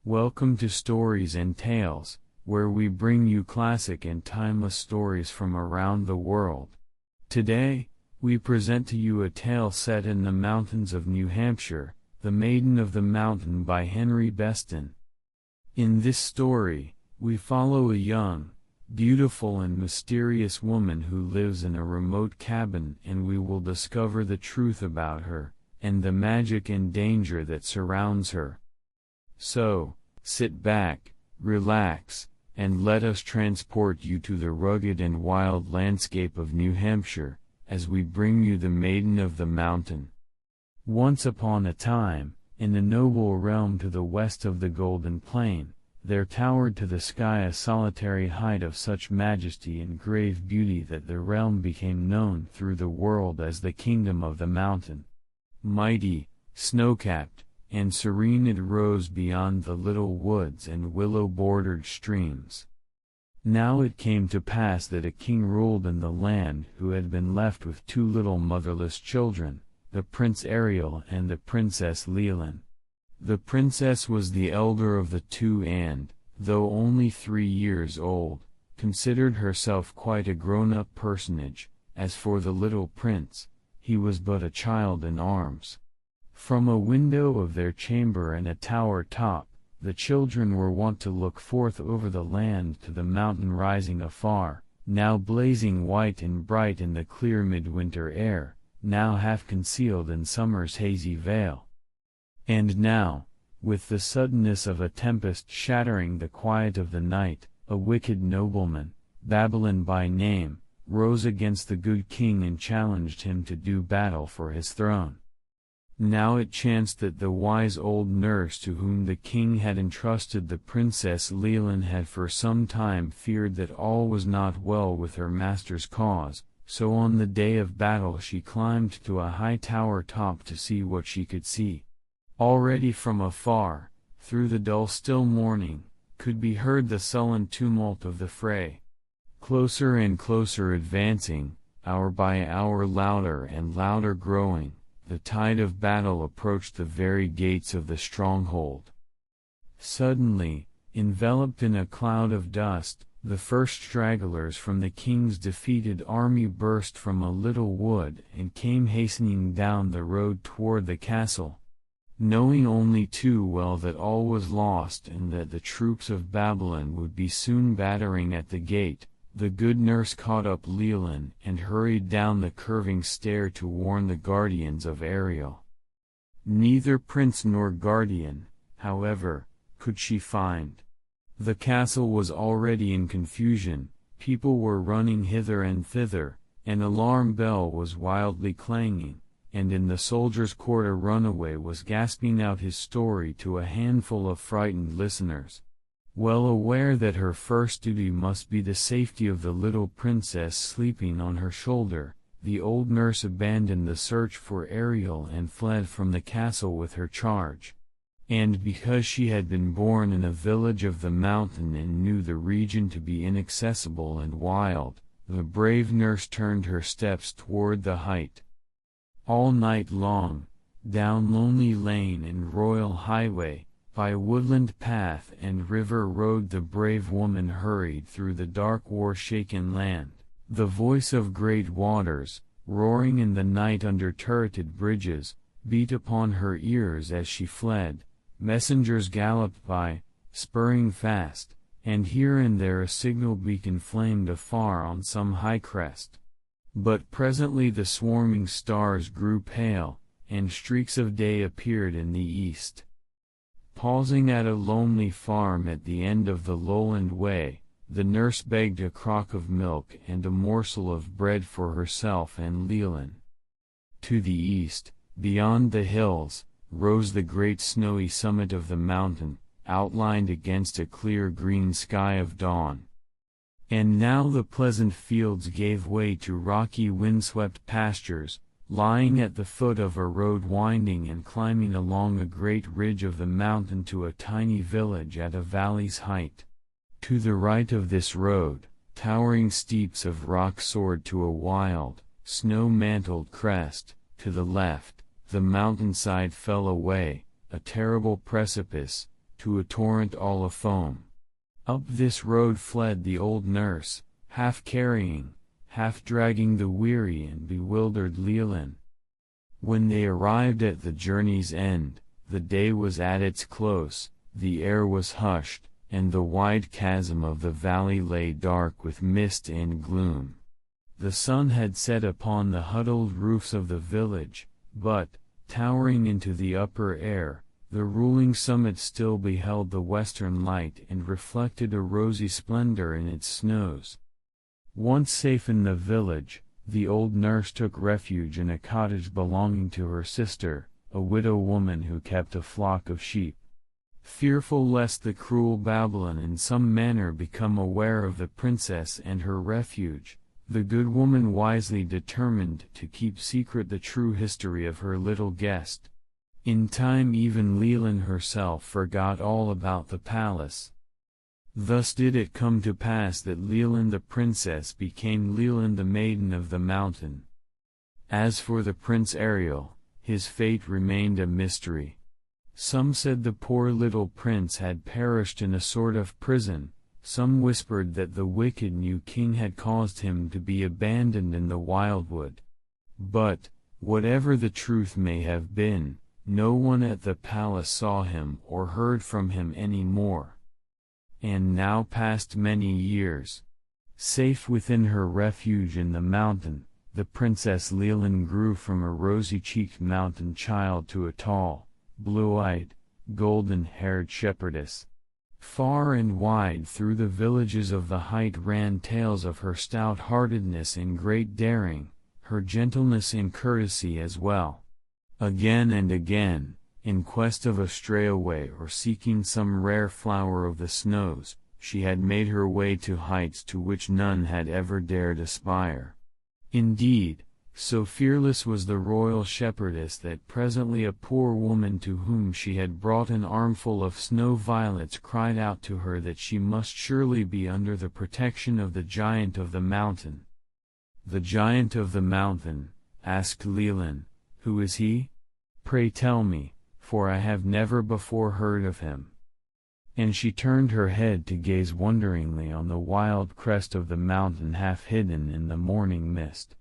Welcome to Stories and Tales, where we bring you classic and timeless stories from around the world. Today, we present to you a tale set in the mountains of New Hampshire, The Maiden of the Mountain by Henry Beston. In this story, we follow a young, beautiful and mysterious woman who lives in a remote cabin, and we will discover the truth about her, and the magic and danger that surrounds her. So, sit back, relax, and let us transport you to the rugged and wild landscape of New Hampshire, as we bring you the Maiden of the Mountain. Once upon a time, in a noble realm to the west of the Golden Plain, there towered to the sky a solitary height of such majesty and grave beauty that the realm became known through the world as the Kingdom of the Mountain. Mighty, snow-capped, and serene it rose beyond the little woods and willow-bordered streams. Now it came to pass that a king ruled in the land who had been left with two little motherless children, the Prince Ariel and the Princess Leland. The princess was the elder of the two and, though only 3 years old, considered herself quite a grown-up personage. As for the little prince, he was but a child in arms. From a window of their chamber in a tower top, the children were wont to look forth over the land to the mountain rising afar, now blazing white and bright in the clear midwinter air, now half concealed in summer's hazy veil. And now, with the suddenness of a tempest shattering the quiet of the night, a wicked nobleman, Babylon by name, rose against the good king and challenged him to do battle for his throne. Now it chanced that the wise old nurse to whom the king had entrusted the Princess Leland had for some time feared that all was not well with her master's cause, so on the day of battle she climbed to a high tower top to see what she could see. Already from afar, through the dull still morning, could be heard the sullen tumult of the fray. Closer and closer advancing, hour by hour louder and louder growing, the tide of battle approached the very gates of the stronghold. Suddenly, enveloped in a cloud of dust, the first stragglers from the king's defeated army burst from a little wood and came hastening down the road toward the castle. Knowing only too well that all was lost and that the troops of Babylon would be soon battering at the gate, the good nurse caught up Leland and hurried down the curving stair to warn the guardians of Ariel. Neither prince nor guardian, however, could she find. The castle was already in confusion, people were running hither and thither, an alarm bell was wildly clanging, and in the soldiers' court a runaway was gasping out his story to a handful of frightened listeners. Well aware that her first duty must be the safety of the little princess sleeping on her shoulder, the old nurse abandoned the search for Ariel and fled from the castle with her charge. And because she had been born in a village of the mountain and knew the region to be inaccessible and wild, the brave nurse turned her steps toward the height. All night long, down lonely lane and royal highway, by woodland path and river road the brave woman hurried through the dark war-shaken land. The voice of great waters, roaring in the night under turreted bridges, beat upon her ears as she fled. Messengers galloped by, spurring fast, and here and there a signal beacon flamed afar on some high crest. But presently the swarming stars grew pale, and streaks of day appeared in the east. Pausing at a lonely farm at the end of the lowland way, the nurse begged a crock of milk and a morsel of bread for herself and Leland. To the east, beyond the hills, rose the great snowy summit of the mountain, outlined against a clear green sky of dawn. And now the pleasant fields gave way to rocky windswept pastures, lying at the foot of a road winding and climbing along a great ridge of the mountain to a tiny village at a valley's height. To the right of this road, towering steeps of rock soared to a wild, snow-mantled crest. To the left, the mountainside fell away, a terrible precipice, to a torrent all afoam. Up this road fled the old nurse, half carrying, half dragging the weary and bewildered Leland. When they arrived at the journey's end, the day was at its close, the air was hushed, and the wide chasm of the valley lay dark with mist and gloom. The sun had set upon the huddled roofs of the village, but, towering into the upper air, the ruling summit still beheld the western light and reflected a rosy splendor in its snows. Once safe in the village, the old nurse took refuge in a cottage belonging to her sister, a widow woman who kept a flock of sheep. Fearful lest the cruel Babylon in some manner become aware of the princess and her refuge, the good woman wisely determined to keep secret the true history of her little guest. In time even Leland herself forgot all about the palace. Thus did it come to pass that Leland the princess became Leland the maiden of the mountain. As for the Prince Ariel, his fate remained a mystery. Some said the poor little prince had perished in a sort of prison, some whispered that the wicked new king had caused him to be abandoned in the wildwood. But, whatever the truth may have been, no one at the palace saw him or heard from him any more. And now passed many years. Safe within her refuge in the mountain, the Princess Leland grew from a rosy-cheeked mountain child to a tall, blue-eyed, golden-haired shepherdess. Far and wide through the villages of the height ran tales of her stout-heartedness and great daring, her gentleness and courtesy as well. Again and again, in quest of a stray away or seeking some rare flower of the snows, she had made her way to heights to which none had ever dared aspire. Indeed, so fearless was the royal shepherdess that presently a poor woman to whom she had brought an armful of snow violets cried out to her that she must surely be under the protection of the giant of the mountain. "The giant of the mountain," asked Leland, "who is he? Pray tell me, for I have never before heard of him." And she turned her head to gaze wonderingly on the wild crest of the mountain half hidden in the morning mist.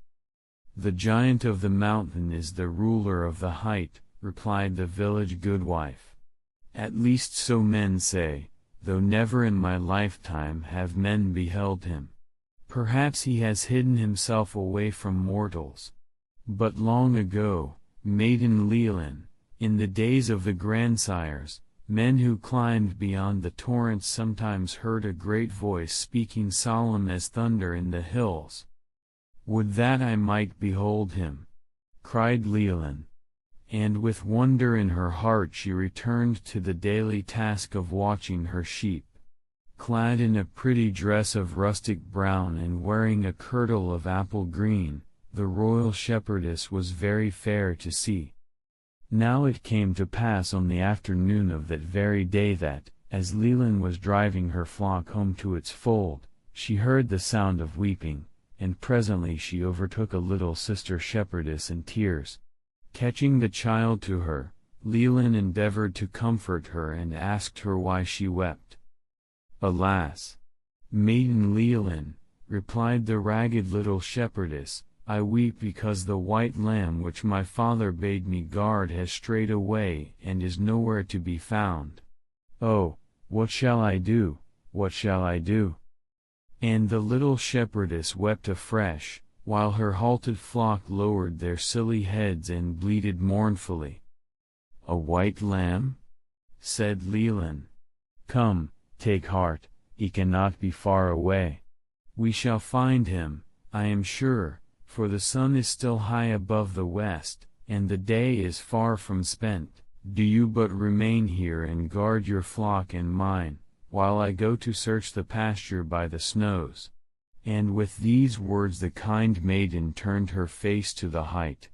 "The giant of the mountain is the ruler of the height," replied the village goodwife. "At least so men say, though never in my lifetime have men beheld him. Perhaps he has hidden himself away from mortals. But long ago, Maiden Leland, in the days of the grandsires, men who climbed beyond the torrents sometimes heard a great voice speaking solemn as thunder in the hills. Would that I might behold him!" cried Leland. And with wonder in her heart she returned to the daily task of watching her sheep. Clad in a pretty dress of rustic brown and wearing a kirtle of apple green, the royal shepherdess was very fair to see. Now it came to pass on the afternoon of that very day that, as Leland was driving her flock home to its fold, she heard the sound of weeping, and presently she overtook a little sister shepherdess in tears. Catching the child to her, Leland endeavored to comfort her and asked her why she wept. "Alas! Maiden Leland," replied the ragged little shepherdess, "I weep because the white lamb which my father bade me guard has strayed away and is nowhere to be found. Oh, what shall I do, what shall I do?" And the little shepherdess wept afresh, while her halted flock lowered their silly heads and bleated mournfully. "A white lamb?" said Leland. "Come, take heart, he cannot be far away. We shall find him, I am sure, for the sun is still high above the west, and the day is far from spent. Do you but remain here and guard your flock and mine, while I go to search the pasture by the snows." And with these words the kind maiden turned her face to the height.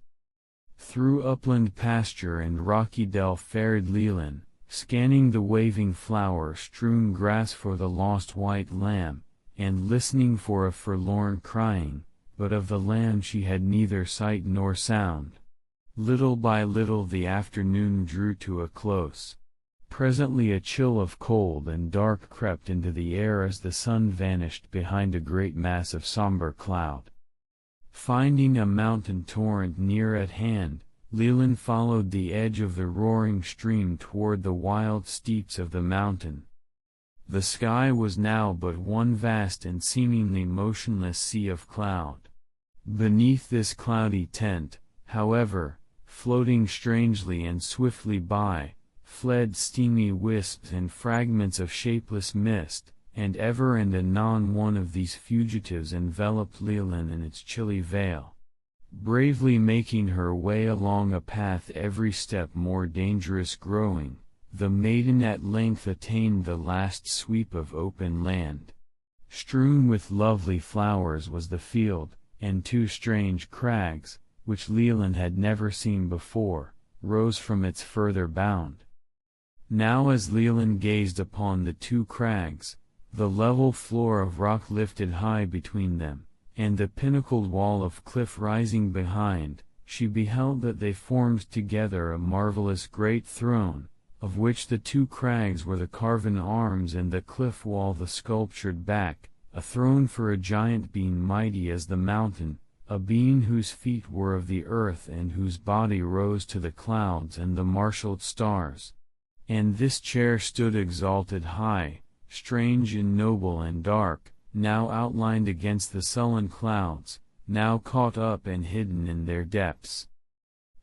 Through upland pasture and rocky dell fared Leland, scanning the waving flower-strewn grass for the lost white lamb, and listening for a forlorn crying, but of the lamb she had neither sight nor sound. Little by little the afternoon drew to a close. Presently a chill of cold and dark crept into the air as the sun vanished behind a great mass of somber cloud. Finding a mountain torrent near at hand, Leland followed the edge of the roaring stream toward the wild steeps of the mountain. The sky was now but one vast and seemingly motionless sea of cloud. Beneath this cloudy tent, however, floating strangely and swiftly by, fled steamy wisps and fragments of shapeless mist, and ever and anon one of these fugitives enveloped Leland in its chilly veil. Bravely making her way along a path every step more dangerous growing, the Maiden at length attained the last sweep of open land. Strewn with lovely flowers was the field, and two strange crags, which Leland had never seen before, rose from its further bound. Now as Leland gazed upon the two crags, the level floor of rock lifted high between them, and the pinnacled wall of cliff rising behind, she beheld that they formed together a marvelous great throne, of which the two crags were the carven arms and the cliff wall the sculptured back, a throne for a giant being mighty as the mountain, a being whose feet were of the earth and whose body rose to the clouds and the marshalled stars. And this chair stood exalted high, strange and noble and dark, now outlined against the sullen clouds, now caught up and hidden in their depths.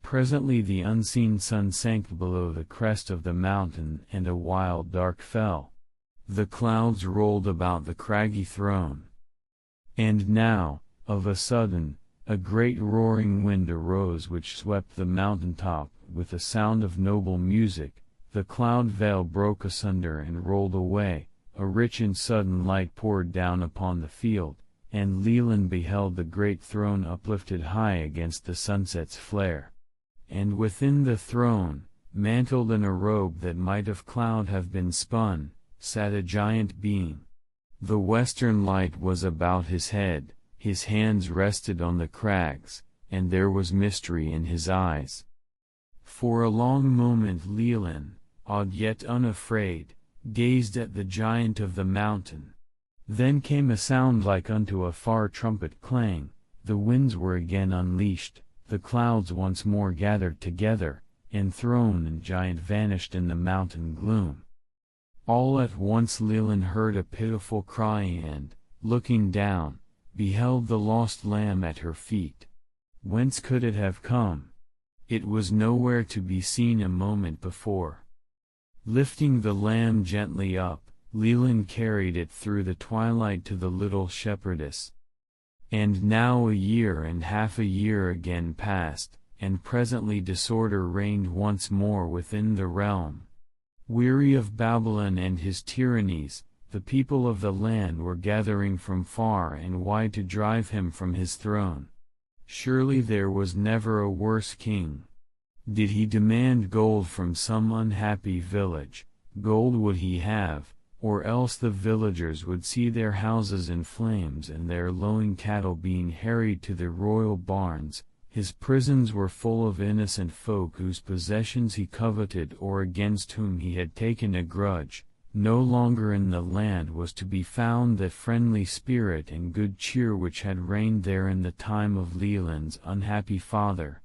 Presently the unseen sun sank below the crest of the mountain and a wild dark fell. The clouds rolled about the craggy throne. And now, of a sudden, a great roaring wind arose which swept the mountain top with a sound of noble music. The cloud veil broke asunder and rolled away, a rich and sudden light poured down upon the field, and Leland beheld the great throne uplifted high against the sunset's flare. And within the throne, mantled in a robe that might of cloud have been spun, sat a giant being. The western light was about his head, his hands rested on the crags, and there was mystery in his eyes. For a long moment Leland, awed yet unafraid, gazed at the giant of the mountain. Then came a sound like unto a far trumpet clang, the winds were again unleashed, the clouds once more gathered together, and throne and giant vanished in the mountain gloom. All at once Leland heard a pitiful cry and, looking down, beheld the lost lamb at her feet. Whence could it have come? It was nowhere to be seen a moment before. Lifting the lamb gently up, Leland carried it through the twilight to the little shepherdess. And now a year again passed, and presently disorder reigned once more within the realm. Weary of Babylon and his tyrannies, the people of the land were gathering from far and wide to drive him from his throne. Surely there was never a worse king. Did he demand gold from some unhappy village, gold would he have, or else the villagers would see their houses in flames and their lowing cattle being harried to the royal barns. His prisons were full of innocent folk whose possessions he coveted or against whom he had taken a grudge. No longer in the land was to be found that friendly spirit and good cheer which had reigned there in the time of Leland's unhappy father.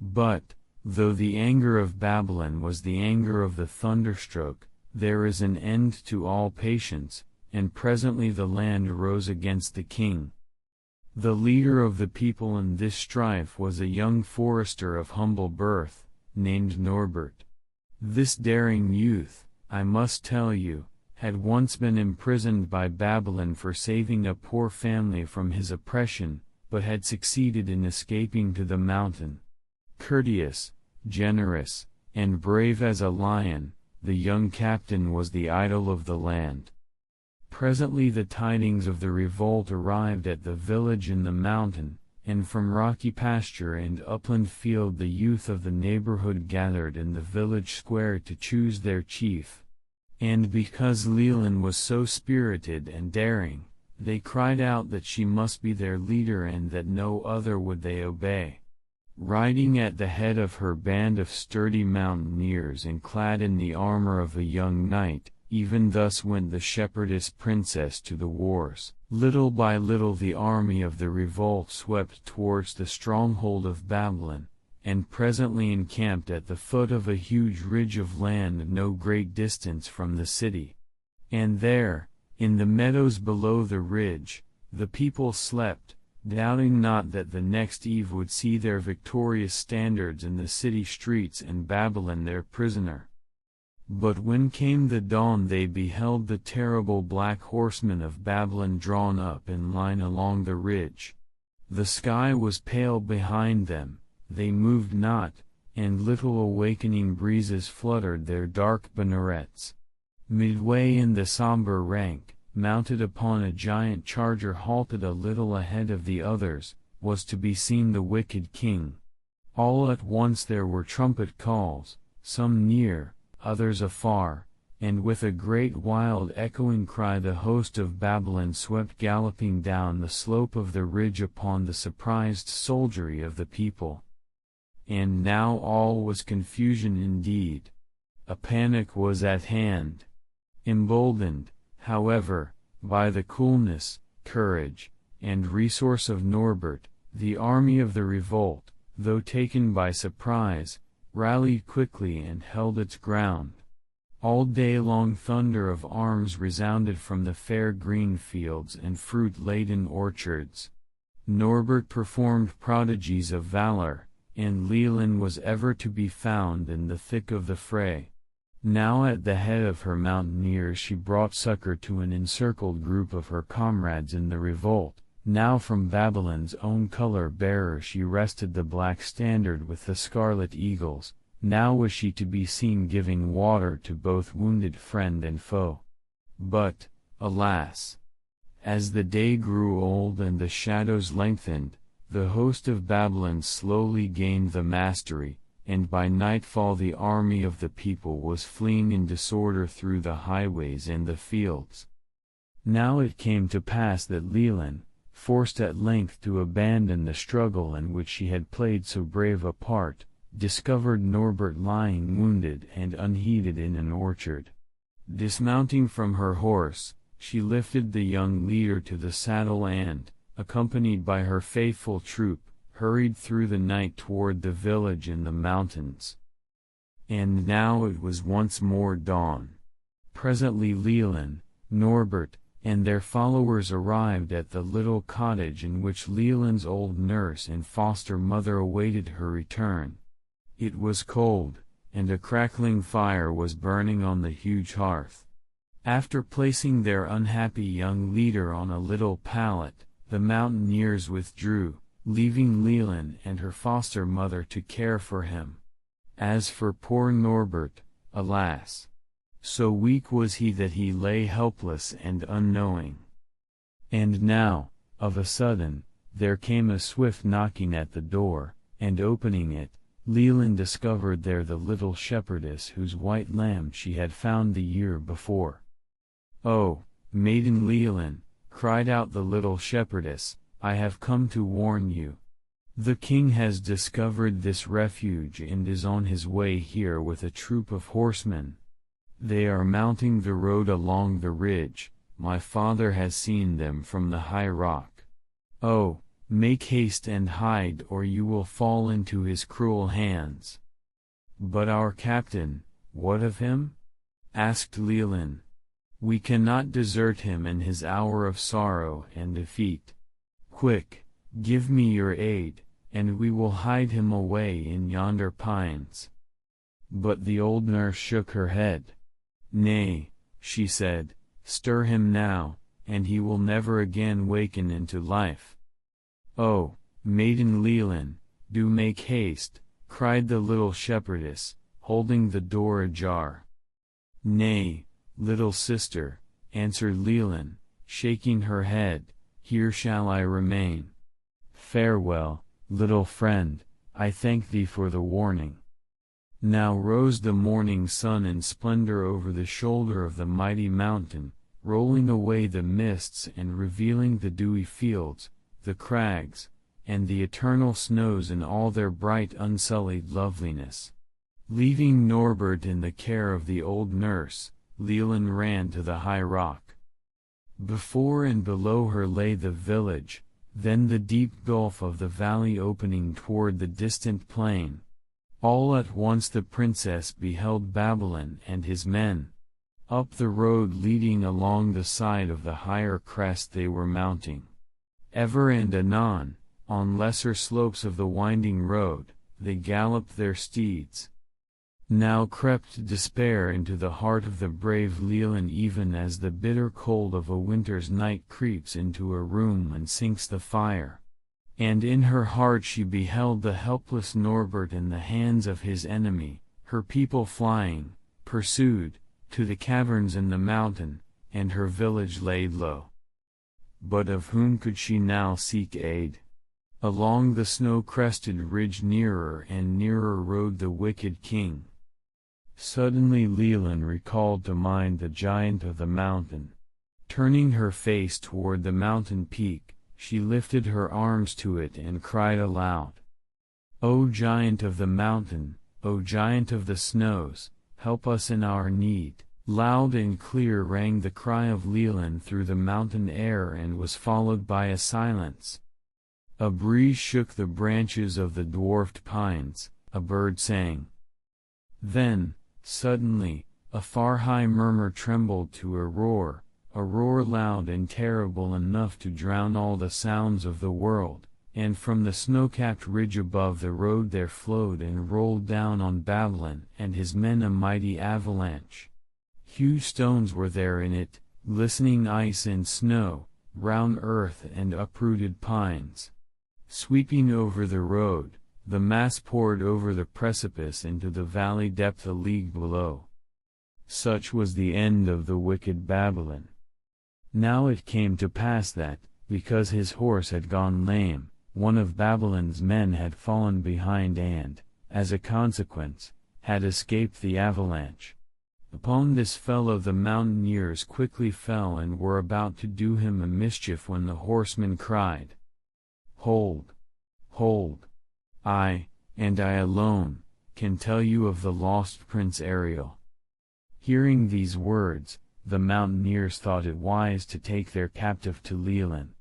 But, though the anger of Babylon was the anger of the thunderstroke, there is an end to all patience, and presently the land rose against the king. The leader of the people in this strife was a young forester of humble birth, named Norbert. This daring youth, I must tell you, had once been imprisoned by Babylon for saving a poor family from his oppression, but had succeeded in escaping to the mountain. Courteous, generous, and brave as a lion, the young captain was the idol of the land. Presently the tidings of the revolt arrived at the village in the mountain, and from rocky pasture and upland field the youth of the neighborhood gathered in the village square to choose their chief. And because Leland was so spirited and daring, they cried out that she must be their leader and that no other would they obey. riding at the head of her band of sturdy mountaineers and clad in the armor of a young knight. Even thus went the shepherdess princess to the wars. Little by little the army of the revolt swept towards the stronghold of Babylon, and presently encamped at the foot of a huge ridge of land no great distance from the city. And there, in the meadows below the ridge, the people slept, doubting not that the next eve would see their victorious standards in the city streets and Babylon their prisoner. But when came the dawn they beheld the terrible black horsemen of Babylon drawn up in line along the ridge. The sky was pale behind them, they moved not, and little awakening breezes fluttered their dark bannerets. Midway in the somber rank, mounted upon a giant charger halted a little ahead of the others, was to be seen the wicked king. All at once there were trumpet calls, some near, others afar, and with a great wild echoing cry the host of Babylon swept galloping down the slope of the ridge upon the surprised soldiery of the people. And now all was confusion indeed. A panic was at hand. Emboldened, however, by the coolness, courage, and resource of Norbert, the army of the revolt, though taken by surprise, rallied quickly and held its ground. All day long thunder of arms resounded from the fair green fields and fruit-laden orchards. Norbert performed prodigies of valor, and Leland was ever to be found in the thick of the fray. Now at the head of her mountaineers she brought succor to an encircled group of her comrades in the revolt. Now from Babylon's own color-bearer she wrested the black standard with the scarlet eagles, now was she to be seen giving water to both wounded friend and foe. But, alas! As the day grew old and the shadows lengthened, the host of Babylon slowly gained the mastery, and by nightfall the army of the people was fleeing in disorder through the highways and the fields. Now it came to pass that Leland, forced at length to abandon the struggle in which she had played so brave a part, discovered Norbert lying wounded and unheeded in an orchard. Dismounting from her horse, she lifted the young leader to the saddle and, accompanied by her faithful troop, hurried through the night toward the village in the mountains. And now it was once more dawn. Presently Leland, Norbert, and their followers arrived at the little cottage in which Leland's old nurse and foster mother awaited her return. It was cold, and a crackling fire was burning on the huge hearth. After placing their unhappy young leader on a little pallet, the mountaineers withdrew, leaving Leland and her foster mother to care for him. As for poor Norbert, alas! So weak was he that he lay helpless and unknowing. And now, of a sudden, there came a swift knocking at the door, and opening it, Leland discovered there the little shepherdess whose white lamb she had found the year before. "Oh, Maiden Leland," cried out the little shepherdess, "I have come to warn you. The king has discovered this refuge and is on his way here with a troop of horsemen. They are mounting the road along the ridge, my father has seen them from the high rock. Oh, make haste and hide or you will fall into his cruel hands." "But our captain, what of him?" asked Leland. "We cannot desert him in his hour of sorrow and defeat. Quick, give me your aid, and we will hide him away in yonder pines." But the old nurse shook her head. "Nay," she said, "stir him now, and he will never again waken into life." "Oh, Maiden Leland, do make haste," cried the little shepherdess, holding the door ajar. "Nay, little sister," answered Leland, shaking her head, "here shall I remain. Farewell, little friend, I thank thee for the warning." Now rose the morning sun in splendor over the shoulder of the mighty mountain, rolling away the mists and revealing the dewy fields, the crags, and the eternal snows in all their bright unsullied loveliness. Leaving Norbert in the care of the old nurse, Leland ran to the high rock. Before and below her lay the village, then the deep gulf of the valley opening toward the distant plain. All at once the princess beheld Babylon and his men. Up the road leading along the side of the higher crest they were mounting. Ever and anon, on lesser slopes of the winding road, they galloped their steeds. Now crept despair into the heart of the brave Leland, even as the bitter cold of a winter's night creeps into a room and sinks the fire. And in her heart she beheld the helpless Norbert in the hands of his enemy, her people flying, pursued, to the caverns in the mountain, and her village laid low. But of whom could she now seek aid? Along the snow-crested ridge nearer and nearer rode the wicked king. Suddenly Leland recalled to mind the giant of the mountain. Turning her face toward the mountain peak, she lifted her arms to it and cried aloud. "O giant of the mountain, O giant of the snows, help us in our need." Loud and clear rang the cry of Leland through the mountain air and was followed by a silence. A breeze shook the branches of the dwarfed pines, a bird sang. Then, suddenly, a far-high murmur trembled to a roar loud and terrible enough to drown all the sounds of the world, and from the snow-capped ridge above the road there flowed and rolled down on Babylon and his men a mighty avalanche. Huge stones were there in it, glistening ice and snow, round earth and uprooted pines. Sweeping over the road, the mass poured over the precipice into the valley depth a league below. Such was the end of the wicked Babylon. Now it came to pass that, because his horse had gone lame, one of Babylon's men had fallen behind and, as a consequence, had escaped the avalanche. Upon this fellow the mountaineers quickly fell and were about to do him a mischief when the horseman cried, "Hold! Hold! I, and I alone, can tell you of the lost Prince Ariel." Hearing these words, the mountaineers thought it wise to take their captive to Leland.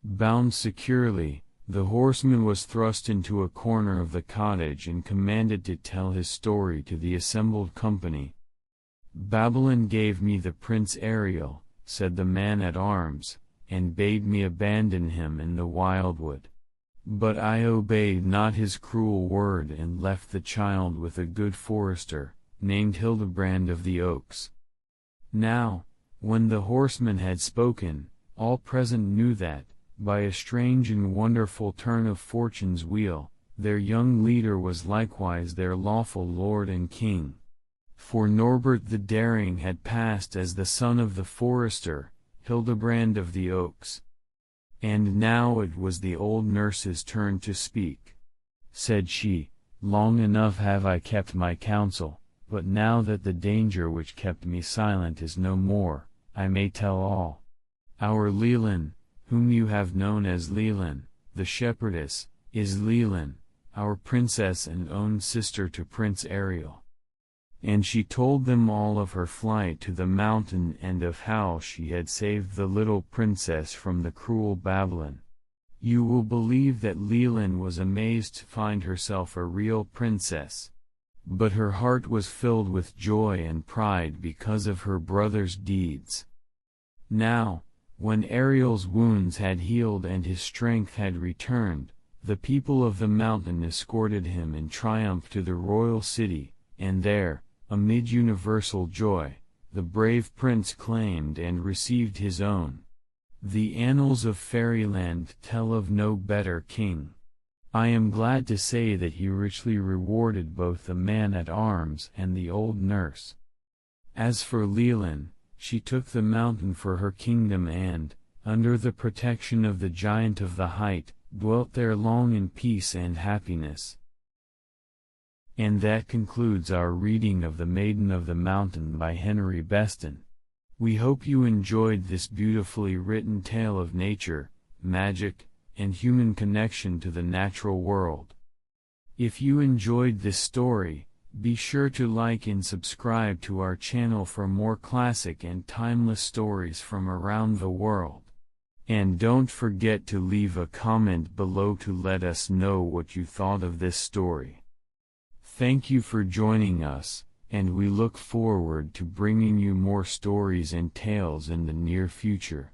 Bound securely, the horseman was thrust into a corner of the cottage and commanded to tell his story to the assembled company. "Babylon gave me the Prince Ariel," said the man-at-arms, "and bade me abandon him in the wildwood. But I obeyed not his cruel word and left the child with a good forester, named Hildebrand of the Oaks." Now, when the horseman had spoken, all present knew that, by a strange and wonderful turn of fortune's wheel, their young leader was likewise their lawful lord and king. For Norbert the Daring had passed as the son of the forester, Hildebrand of the Oaks. And now it was the old nurse's turn to speak. Said she, "Long enough have I kept my counsel, but now that the danger which kept me silent is no more, I may tell all. Our Leland, whom you have known as Leland, the shepherdess, is Leland, our princess and own sister to Prince Ariel." And she told them all of her flight to the mountain and of how she had saved the little princess from the cruel Babylon. You will believe that Leland was amazed to find herself a real princess. But her heart was filled with joy and pride because of her brother's deeds. Now, when Ariel's wounds had healed and his strength had returned, the people of the mountain escorted him in triumph to the royal city, and there, amid universal joy, the brave prince claimed and received his own. The annals of fairyland tell of no better king. I am glad to say that he richly rewarded both the man-at-arms and the old nurse. As for Leland, she took the mountain for her kingdom and, under the protection of the giant of the height, dwelt there long in peace and happiness. And that concludes our reading of The Maiden of the Mountain by Henry Beston. We hope you enjoyed this beautifully written tale of nature, magic, and human connection to the natural world. If you enjoyed this story, be sure to like and subscribe to our channel for more classic and timeless stories from around the world. And don't forget to leave a comment below to let us know what you thought of this story. Thank you for joining us, and we look forward to bringing you more stories and tales in the near future.